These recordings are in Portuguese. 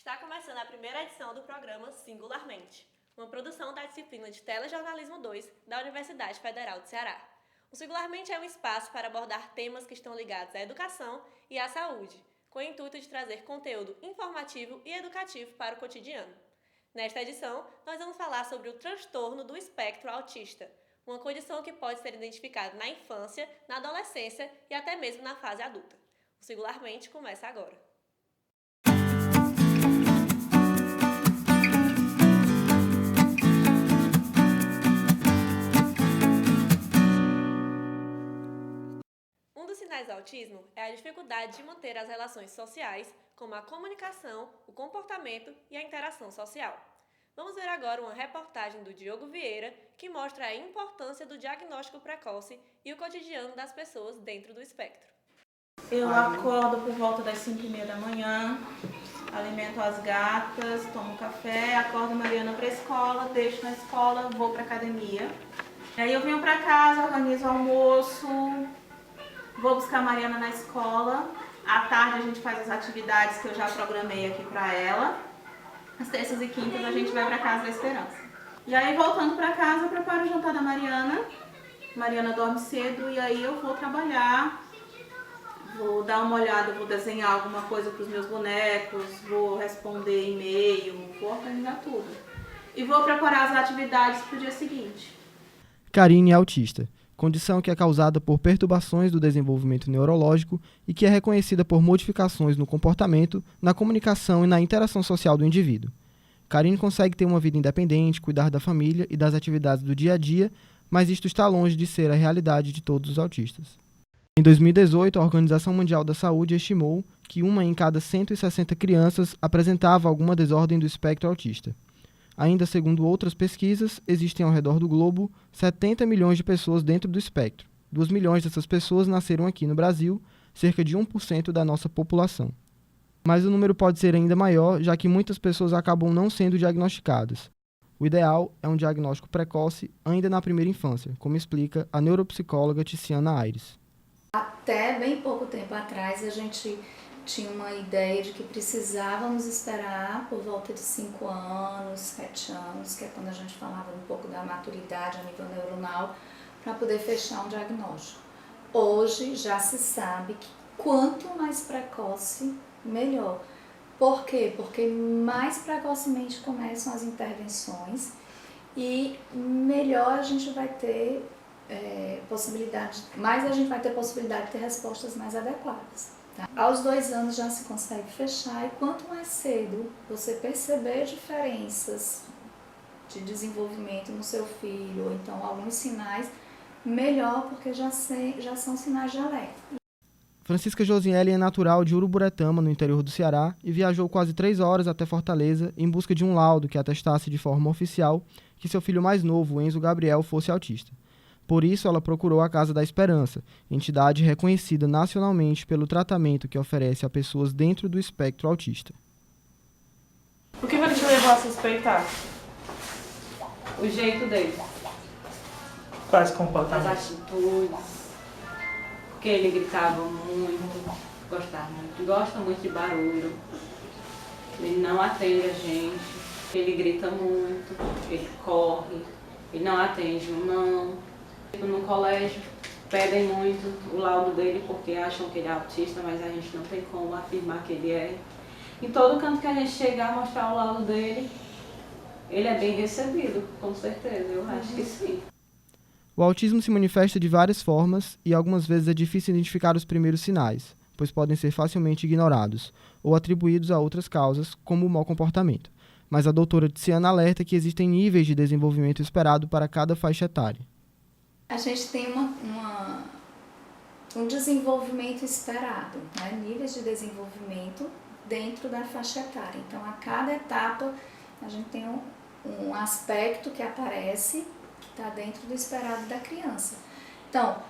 Está começando a primeira edição do programa Singularmente, uma produção da disciplina de Telejornalismo 2 da Universidade Federal do Ceará. O Singularmente é um espaço para abordar temas que estão ligados à educação e à saúde, com o intuito de trazer conteúdo informativo e educativo para o cotidiano. Nesta edição, nós vamos falar sobre o transtorno do espectro autista, uma condição que pode ser identificada na infância, na adolescência e até mesmo na fase adulta. O Singularmente começa agora. Um dos sinais do autismo é a dificuldade de manter as relações sociais, como a comunicação, o comportamento e a interação social. Vamos ver agora uma reportagem do Diogo Vieira, que mostra a importância do diagnóstico precoce e o cotidiano das pessoas dentro do espectro. Eu acordo por volta das 5h30 da manhã, alimento as gatas, tomo café, acordo a Mariana para a escola, deixo na escola, vou para a academia. Aí eu venho para casa, organizo o almoço, vou buscar a Mariana na escola. À tarde a gente faz as atividades que eu já programei aqui para ela. Às terças e quintas a gente vai para Casa da Esperança. E aí voltando para casa, eu preparo o jantar da Mariana. Mariana dorme cedo e aí eu vou trabalhar. Vou dar uma olhada, vou desenhar alguma coisa para os meus bonecos, vou responder e-mail, vou organizar tudo. E vou preparar as atividades para o dia seguinte. Karine é autista, condição que é causada por perturbações do desenvolvimento neurológico e que é reconhecida por modificações no comportamento, na comunicação e na interação social do indivíduo. Karine consegue ter uma vida independente, cuidar da família e das atividades do dia a dia, mas isto está longe de ser a realidade de todos os autistas. Em 2018, a Organização Mundial da Saúde estimou que 1 em cada 160 crianças apresentava alguma desordem do espectro autista. Ainda segundo outras pesquisas, existem ao redor do globo 70 milhões de pessoas dentro do espectro. 2 milhões dessas pessoas nasceram aqui no Brasil, cerca de 1% da nossa população. Mas o número pode ser ainda maior, já que muitas pessoas acabam não sendo diagnosticadas. O ideal é um diagnóstico precoce ainda na primeira infância, como explica a neuropsicóloga Tiziana Aires. Até bem pouco tempo atrás a gente tinha uma ideia de que precisávamos esperar por volta de 5 anos, 7 anos, que é quando a gente falava um pouco da maturidade a nível neuronal, para poder fechar um diagnóstico. Hoje já se sabe que quanto mais precoce, melhor. Por quê? Porque mais precocemente começam as intervenções e melhor a gente vai ter mais a gente vai ter possibilidade de ter respostas mais adequadas. Tá? Aos 2 anos já se consegue fechar e quanto mais cedo você perceber diferenças de desenvolvimento no seu filho, ou então alguns sinais, melhor, porque já são sinais de alerta. Francisca Josiele é natural de Uruburetama, no interior do Ceará, e viajou quase 3 horas até Fortaleza em busca de um laudo que atestasse de forma oficial que seu filho mais novo, Enzo Gabriel, fosse autista. Por isso, ela procurou a Casa da Esperança, entidade reconhecida nacionalmente pelo tratamento que oferece a pessoas dentro do espectro autista. O que vai te levar a suspeitar? O jeito dele, Quais as comportamentos? atitudes, porque ele gritava muito, gosta muito de barulho, ele não atende a gente, ele grita muito, ele corre, ele não atende um não. No colégio pedem muito o laudo dele porque acham que ele é autista, mas a gente não tem como afirmar que ele é. Em todo canto que a gente chegar a mostrar o laudo dele, ele é bem recebido, com certeza, eu acho que sim. O autismo se manifesta de várias formas e algumas vezes é difícil identificar os primeiros sinais, pois podem ser facilmente ignorados ou atribuídos a outras causas, como o mau comportamento. Mas a doutora Tiziana alerta que existem níveis de desenvolvimento esperado para cada faixa etária. A gente tem um desenvolvimento esperado, né? Níveis de desenvolvimento dentro da faixa etária. Então, a cada etapa, a gente tem um aspecto que aparece, que está dentro do esperado da criança. Então,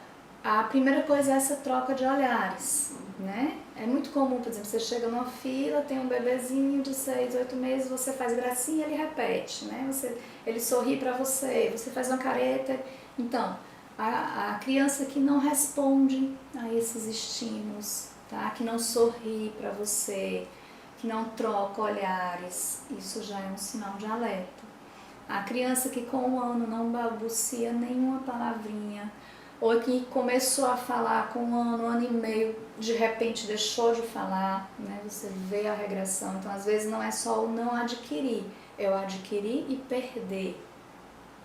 a primeira coisa é essa troca de olhares, né? É muito comum, por exemplo, você chega numa fila, tem um bebezinho de 6, 8 meses, você faz gracinha, ele repete, né? Ele sorri para você, você faz uma careta. Então, a criança que não responde a esses estímulos, tá? Que não sorri para você, que não troca olhares, isso já é um sinal de alerta. A criança que com 1 ano não balbucia nenhuma palavrinha, ou que começou a falar com 1 ano e meio, de repente deixou de falar, né? Você vê a regressão. Então, às vezes, não é só o não adquirir, é o adquirir e perder,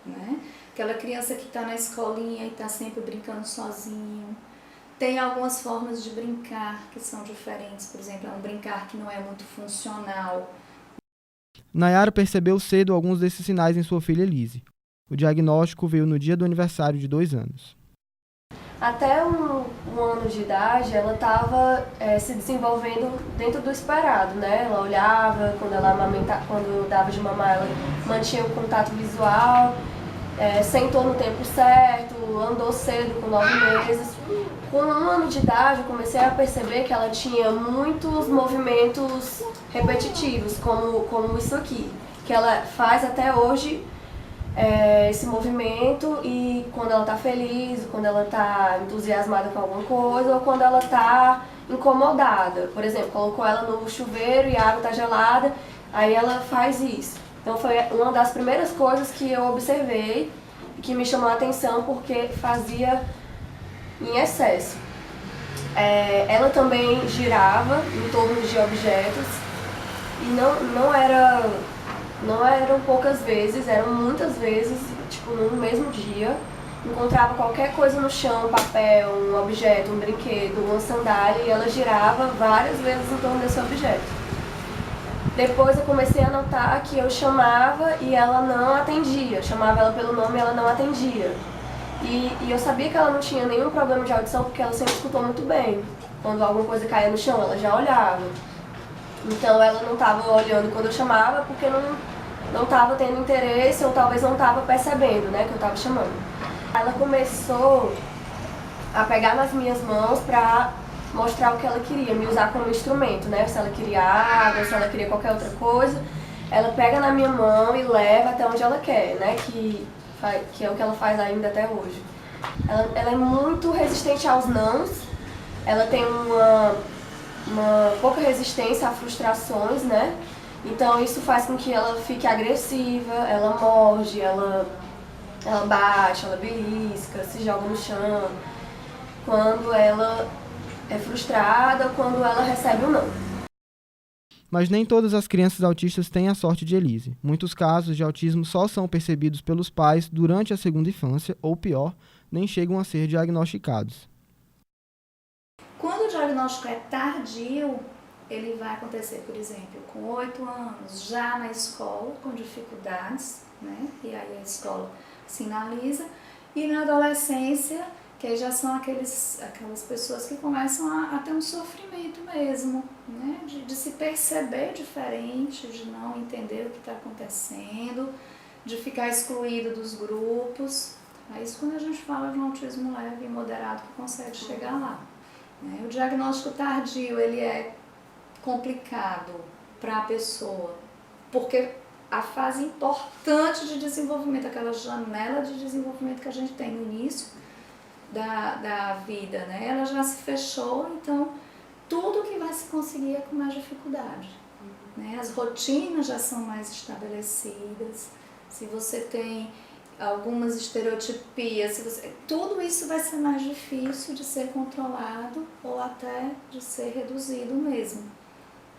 né? Aquela criança que está na escolinha e está sempre brincando sozinho. Tem algumas formas de brincar que são diferentes, por exemplo, é um brincar que não é muito funcional. Nayara percebeu cedo alguns desses sinais em sua filha Elise. O diagnóstico veio no dia do aniversário de 2 anos. Até um ano de idade, ela estava se desenvolvendo dentro do esperado, né? Ela olhava, quando dava de mamar, ela mantinha o contato visual, sentou no tempo certo, andou cedo com 9 meses. Com 1 ano de idade, eu comecei a perceber que ela tinha muitos movimentos repetitivos, como isso aqui, que ela faz até hoje. Esse movimento, e quando ela está feliz, quando ela está entusiasmada com alguma coisa, ou quando ela está incomodada. Por exemplo, colocou ela no chuveiro e a água está gelada, aí ela faz isso. Então foi uma das primeiras coisas que eu observei e que me chamou a atenção, porque fazia em excesso. Ela também girava em torno de objetos, e não eram poucas vezes, eram muitas vezes, tipo, no mesmo dia. Encontrava qualquer coisa no chão, um papel, um objeto, um brinquedo, uma sandália, e ela girava várias vezes em torno desse objeto. Depois eu comecei a notar que eu chamava e ela não atendia. Chamava ela pelo nome e ela não atendia. E eu sabia que ela não tinha nenhum problema de audição, porque ela sempre escutou muito bem. Quando alguma coisa caía no chão, ela já olhava. Então ela não estava olhando quando eu chamava, porque não estava tendo interesse, ou talvez não estava percebendo, né, que eu estava chamando. Ela começou a pegar nas minhas mãos para mostrar o que ela queria, me usar como instrumento, né? Se ela queria água, se ela queria qualquer outra coisa, ela pega na minha mão e leva até onde ela quer, né? Que é o que ela faz ainda até hoje. Ela é muito resistente aos nãos, ela tem uma pouca resistência a frustrações, né? Então isso faz com que ela fique agressiva, ela morde, ela bate, ela belisca, se joga no chão, quando ela é frustrada ou quando ela recebe um não. Mas nem todas as crianças autistas têm a sorte de Elise. Muitos casos de autismo só são percebidos pelos pais durante a segunda infância, ou pior, nem chegam a ser diagnosticados. Quando o diagnóstico é tardio, ele vai acontecer, por exemplo, com 8 anos, já na escola, com dificuldades, né? E aí a escola sinaliza. E na adolescência, que aí já são aquelas pessoas que começam a ter um sofrimento mesmo, né? De se perceber diferente, de não entender o que está acontecendo, de ficar excluído dos grupos. É isso quando a gente fala de um autismo leve e moderado que consegue chegar lá. O diagnóstico tardio, ele é complicado para a pessoa, porque a fase importante de desenvolvimento, aquela janela de desenvolvimento que a gente tem no início da vida, né? Ela já se fechou, então tudo que vai se conseguir é com mais dificuldade, né? As rotinas já são mais estabelecidas, se você tem algumas estereotipias, tudo isso vai ser mais difícil de ser controlado ou até de ser reduzido mesmo.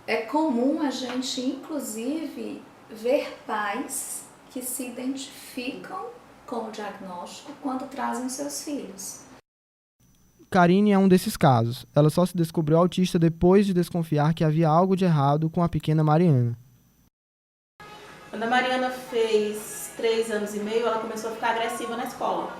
É comum a gente, inclusive, ver pais que se identificam com o diagnóstico quando trazem seus filhos. Karine é um desses casos. Ela só se descobriu autista depois de desconfiar que havia algo de errado com a pequena Mariana. Quando a Mariana fez 3 anos e meio, ela começou a ficar agressiva na escola.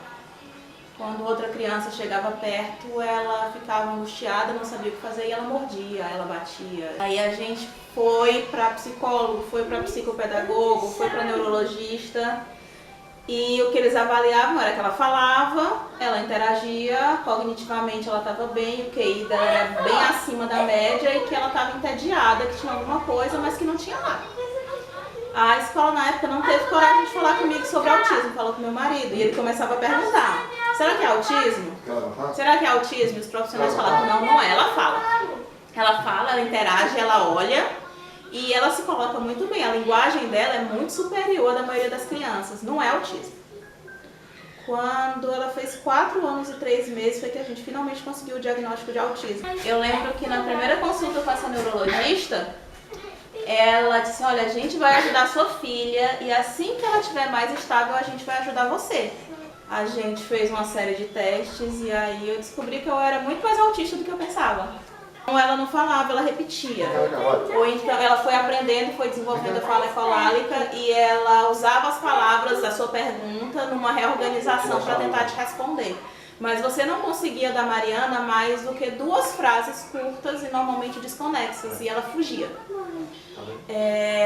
Quando outra criança chegava perto, ela ficava angustiada, não sabia o que fazer e ela mordia, ela batia. Aí a gente foi para psicólogo, foi para psicopedagogo, foi para neurologista. E o que eles avaliavam era que ela falava, ela interagia, cognitivamente ela estava bem, o QI dela era bem acima da média e que ela estava entediada, que tinha alguma coisa, mas que não tinha nada. A escola na época não teve coragem de falar comigo sobre autismo, falou com meu marido, e ele começava a perguntar, será que é autismo? Será que é autismo? E os profissionais falavam, não, não é, ela fala. Ela fala, ela interage, ela olha, E ela se coloca muito bem, a linguagem dela é muito superior à da maioria das crianças, não é autismo. Quando ela fez 4 anos e 3 meses foi que a gente finalmente conseguiu o diagnóstico de autismo. Eu lembro que na primeira consulta com essa neurologista, ela disse, olha, a gente vai ajudar a sua filha e assim que ela estiver mais estável, a gente vai ajudar você. A gente fez uma série de testes e aí eu descobri que eu era muito mais autista do que eu pensava. Ela não falava, ela repetia. Ou então ela foi aprendendo, foi desenvolvendo a fala ecolálica e ela usava as palavras da sua pergunta numa reorganização para tentar te responder. Mas você não conseguia da Mariana mais do que 2 frases curtas e normalmente desconexas, e ela fugia.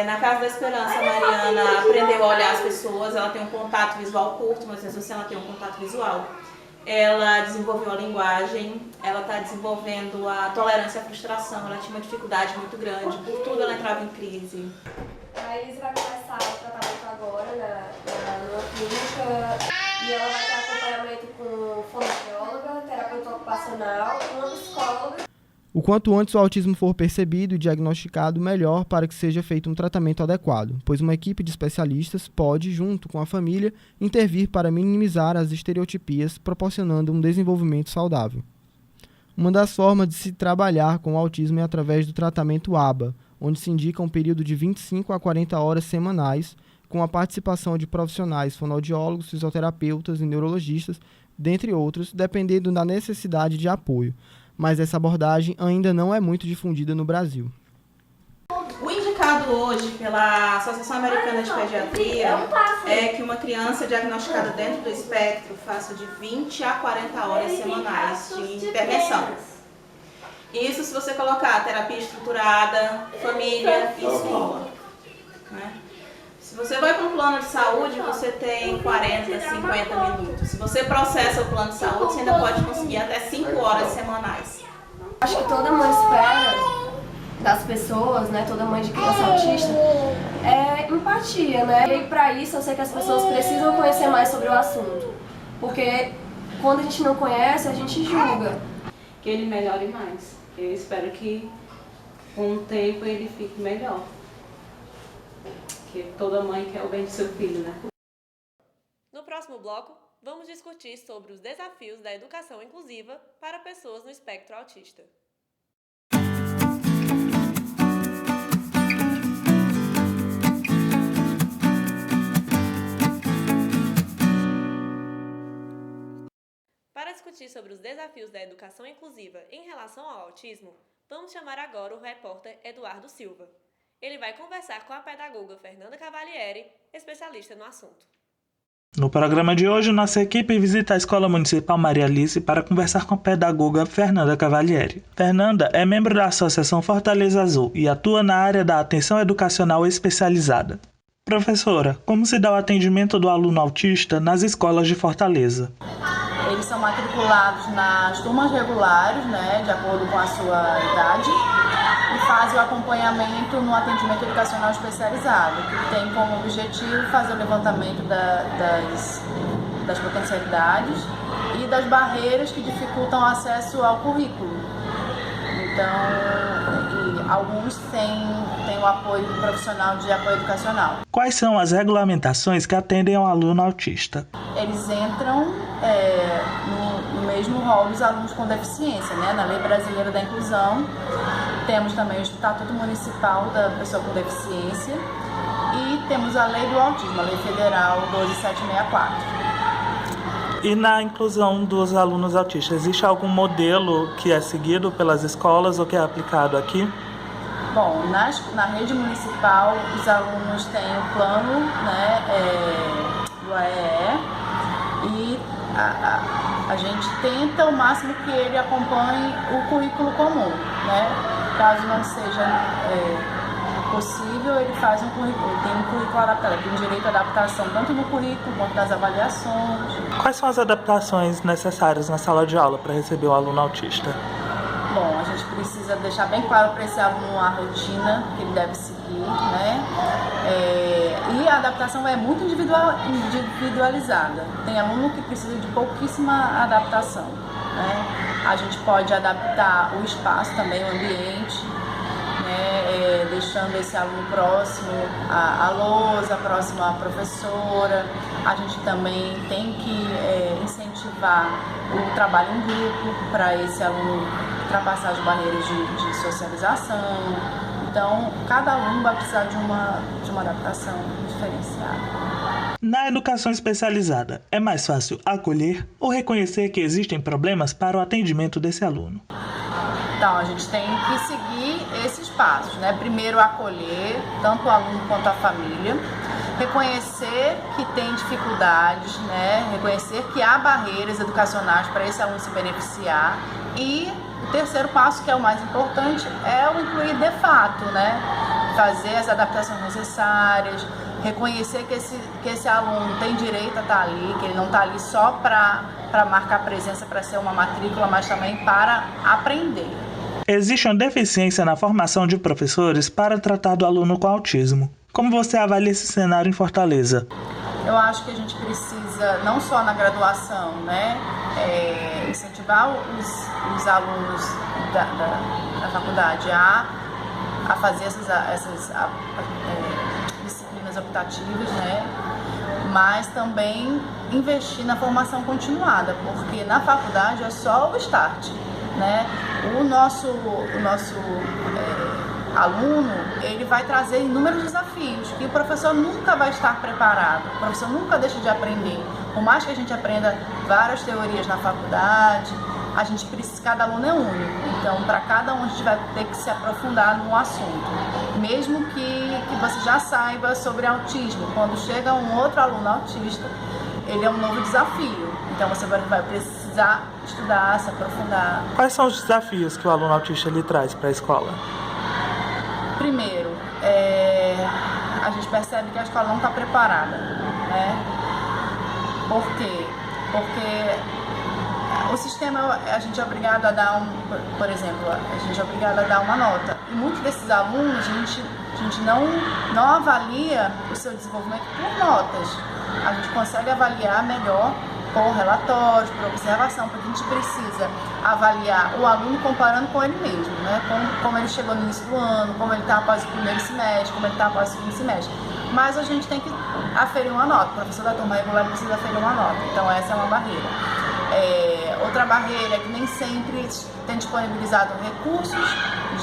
Na Casa da Esperança, a Mariana aprendeu a olhar as pessoas, ela tem um contato visual curto, mas mesmo assim ela tem um contato visual. Ela desenvolveu a linguagem, ela está desenvolvendo a tolerância à frustração, ela tinha uma dificuldade muito grande, por tudo ela entrava em crise. A Elise vai começar o tratamento agora numa clínica e ela vai ter acompanhamento com fonoaudióloga, terapeuta ocupacional e uma psicóloga. O quanto antes o autismo for percebido e diagnosticado, melhor para que seja feito um tratamento adequado, pois uma equipe de especialistas pode, junto com a família, intervir para minimizar as estereotipias, proporcionando um desenvolvimento saudável. Uma das formas de se trabalhar com o autismo é através do tratamento ABA, onde se indica um período de 25 a 40 horas semanais, com a participação de profissionais fonoaudiólogos, fisioterapeutas e neurologistas, dentre outros, dependendo da necessidade de apoio. Mas essa abordagem ainda não é muito difundida no Brasil. O indicado hoje pela Associação Americana de Pediatria é que uma criança diagnosticada dentro do espectro faça de 20 a 40 horas semanais de intervenção. Isso se você colocar terapia estruturada, família e escola. Né? Se você vai para um plano de saúde, você tem 40, 50 minutos. Se você processa o plano de saúde, você ainda pode conseguir até 5 horas semanais. Acho que toda mãe espera das pessoas, né, toda mãe de criança autista, é empatia, né? E para isso eu sei que as pessoas precisam conhecer mais sobre o assunto. Porque quando a gente não conhece, a gente julga. Que ele melhore mais. Eu espero que com o tempo ele fique melhor. Porque toda mãe quer o bem do seu filho, né? No próximo bloco, vamos discutir sobre os desafios da educação inclusiva para pessoas no espectro autista. Para discutir sobre os desafios da educação inclusiva em relação ao autismo, vamos chamar agora o repórter Eduardo Silva. Ele vai conversar com a pedagoga Fernanda Cavalieri, especialista no assunto. No programa de hoje, nossa equipe visita a Escola Municipal Maria Alice para conversar com a pedagoga Fernanda Cavalieri. Fernanda é membro da Associação Fortaleza Azul e atua na área da atenção educacional especializada. Professora, como se dá o atendimento do aluno autista nas escolas de Fortaleza? Eles são matriculados nas turmas regulares, né, de acordo com a sua idade, e fazem o acompanhamento no atendimento educacional especializado, que tem como objetivo fazer o levantamento das potencialidades e das barreiras que dificultam o acesso ao currículo. Então, alguns têm o apoio do profissional de apoio educacional. Quais são as regulamentações que atendem ao aluno autista? Eles entram no mesmo rol dos alunos com deficiência, né? Na Lei Brasileira da Inclusão. Temos também o Estatuto Municipal da Pessoa com Deficiência e temos a Lei do Autismo, a Lei Federal 12764. E na inclusão dos alunos autistas, existe algum modelo que é seguido pelas escolas ou que é aplicado aqui? Bom, na rede municipal, os alunos têm o plano, né, do AEE e a gente tenta o máximo que ele acompanhe o currículo comum, né? Caso não seja possível, ele faz um currículo, tem um currículo adaptado, tem direito à adaptação tanto no currículo quanto nas avaliações. Quais são as adaptações necessárias na sala de aula para receber o aluno autista? Bom, a gente precisa deixar bem claro para esse aluno a rotina que ele deve seguir, né? E a adaptação é muito individualizada. Tem aluno que precisa de pouquíssima adaptação, né? A gente pode adaptar o espaço também, o ambiente, né? né, deixando esse aluno próximo à lousa, próximo à professora. A gente também tem que incentivar o trabalho em grupo para esse aluno ultrapassar as barreiras de socialização. Então, cada aluno vai precisar de uma adaptação diferenciada. Na educação especializada, é mais fácil acolher ou reconhecer que existem problemas para o atendimento desse aluno? Então, a gente tem que seguir esses passos, né? Primeiro, acolher tanto o aluno quanto a família, reconhecer que tem dificuldades, né? Reconhecer que há barreiras educacionais para esse aluno se beneficiar. E o terceiro passo, que é o mais importante, é o incluir de fato, né? Fazer as adaptações necessárias, reconhecer que esse aluno tem direito a estar ali, que ele não está ali só para marcar presença, para ser uma matrícula, mas também para aprender. Existe uma deficiência na formação de professores para tratar do aluno com autismo. Como você avalia esse cenário em Fortaleza? Eu acho que a gente precisa, não só na graduação, né, incentivar os alunos da faculdade a fazer essas disciplinas optativas, né, mas também investir na formação continuada, porque na faculdade é só o start, né? O nosso aluno, ele vai trazer inúmeros desafios que o professor nunca vai estar preparado, o professor nunca deixa de aprender. Por mais que a gente aprenda várias teorias na faculdade, a gente precisa, cada aluno é único, então para cada um a gente vai ter que se aprofundar no assunto. Mesmo que você já saiba sobre autismo, quando chega um outro aluno autista, ele é um novo desafio, então você vai precisar estudar, se aprofundar. Quais são os desafios que o aluno autista lhe traz para a escola? Primeiro, a gente percebe que a escola não está preparada, né? Por quê? Porque o sistema, a gente é obrigado a dar por exemplo, a gente é obrigado a dar uma nota. E muitos desses alunos, a gente não avalia o seu desenvolvimento por notas. A gente consegue avaliar melhor por relatórios, por observação, porque a gente precisa avaliar o aluno comparando com ele mesmo, né? Como ele chegou no início do ano, como ele está após o primeiro semestre, como ele está após o segundo semestre. Mas a gente tem que aferir uma nota, o professor da turma regular precisa aferir uma nota, então essa é uma barreira. Outra barreira é que nem sempre tem disponibilizado recursos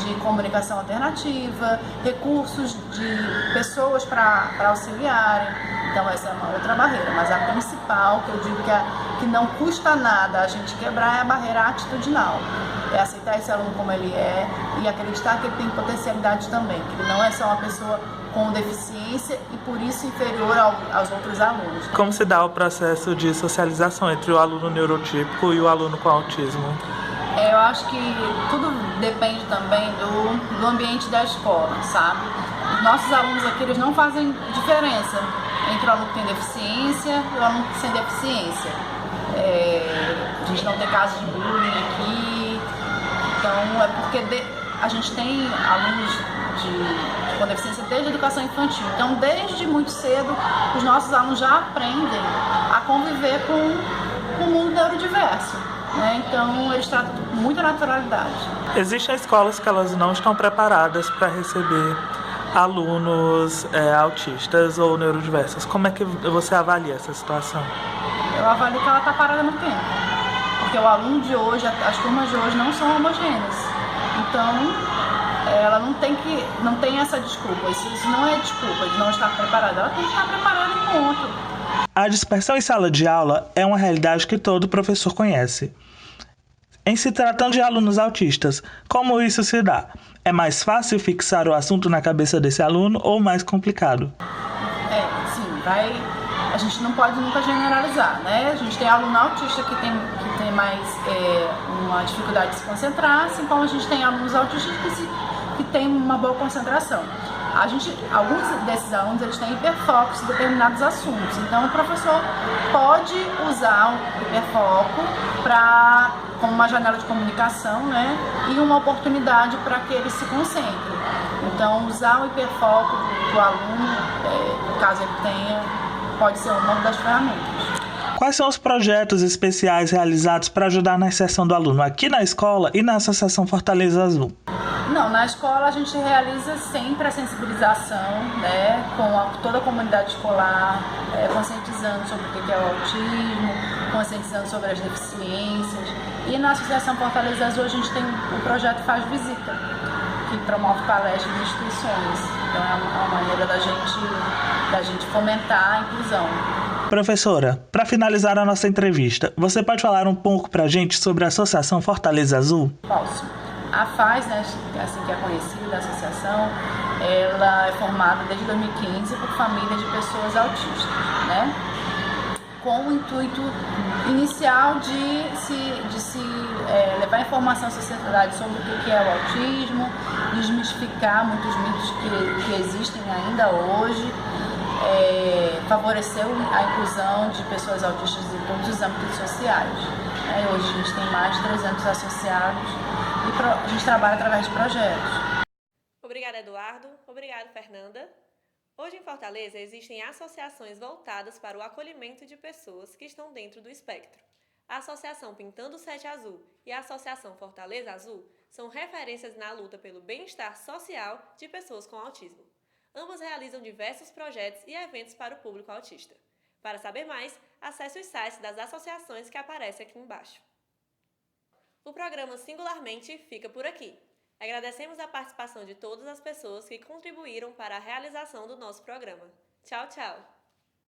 de comunicação alternativa, recursos de pessoas para auxiliarem. Então essa é uma outra barreira, mas a principal, que eu digo que não custa nada a gente quebrar, é a barreira atitudinal. É aceitar esse aluno como ele é e acreditar que ele tem potencialidade também, que ele não é só uma pessoa com deficiência e por isso inferior aos outros alunos. Como se dá o processo de socialização entre o aluno neurotípico e o aluno com autismo? Eu acho que tudo depende também do ambiente da escola, sabe? Os nossos alunos aqui, eles não fazem diferença entre o aluno que tem deficiência e o aluno sem deficiência. A gente não tem casos de bullying aqui, então é porque a gente tem alunos com deficiência desde a educação infantil. Então, desde muito cedo, os nossos alunos já aprendem a conviver com o mundo neurodiverso, né? Então, eles tratam com muita naturalidade. Existem escolas que elas não estão preparadas para receber alunos autistas ou neurodiversos. Como é que você avalia essa situação? Eu avalio que ela está parada no tempo, porque o aluno de hoje, as turmas de hoje não são homogêneas. Então, ela não tem essa desculpa. Isso não é desculpa de não estar preparada. Ela tem que estar preparada em ponto. A dispersão em sala de aula é uma realidade que todo professor conhece. Em se tratando de alunos autistas, como isso se dá? É mais fácil fixar o assunto na cabeça desse aluno ou mais complicado? Sim, a gente não pode nunca generalizar, né? A gente tem aluno autista que tem mais uma dificuldade de se concentrar, assim como a gente tem alunos autistas que têm uma boa concentração. Alguns desses alunos, eles têm hiperfocos em determinados assuntos, então o professor pode usar o hiperfoco como uma janela de comunicação, né, e uma oportunidade para que ele se concentre. Então, usar o hiperfoco do aluno, caso ele tenha, pode ser uma das ferramentas. Quais são os projetos especiais realizados para ajudar na inserção do aluno aqui na escola e na Associação Fortaleza Azul? Não, na escola a gente realiza sempre a sensibilização, né, com toda a comunidade escolar, conscientizando sobre o que é o autismo, conscientizando sobre as deficiências. E na Associação Fortaleza Azul a gente tem o projeto Faz Visita, que promove palestras em instituições. Então é uma maneira da gente fomentar a inclusão. Professora, para finalizar a nossa entrevista, você pode falar um pouco para a gente sobre a Associação Fortaleza Azul? Posso. A FAZ, né, assim que é conhecida, a associação, ela é formada desde 2015 por famílias de pessoas autistas, né? Com o intuito inicial de se levar informação à sociedade sobre o que é o autismo, desmistificar muitos mitos que existem ainda hoje, favorecer a inclusão de pessoas autistas em todos os âmbitos sociais. Hoje a gente tem mais de 300 associados e a gente trabalha através de projetos. Obrigada, Eduardo. Obrigada, Fernanda. Hoje em Fortaleza existem associações voltadas para o acolhimento de pessoas que estão dentro do espectro. A Associação Pintando o Sete Azul e a Associação Fortaleza Azul são referências na luta pelo bem-estar social de pessoas com autismo. Ambas realizam diversos projetos e eventos para o público autista. Para saber mais, acesse os sites das associações que aparecem aqui embaixo. O programa Singularmente fica por aqui. Agradecemos a participação de todas as pessoas que contribuíram para a realização do nosso programa. Tchau, tchau!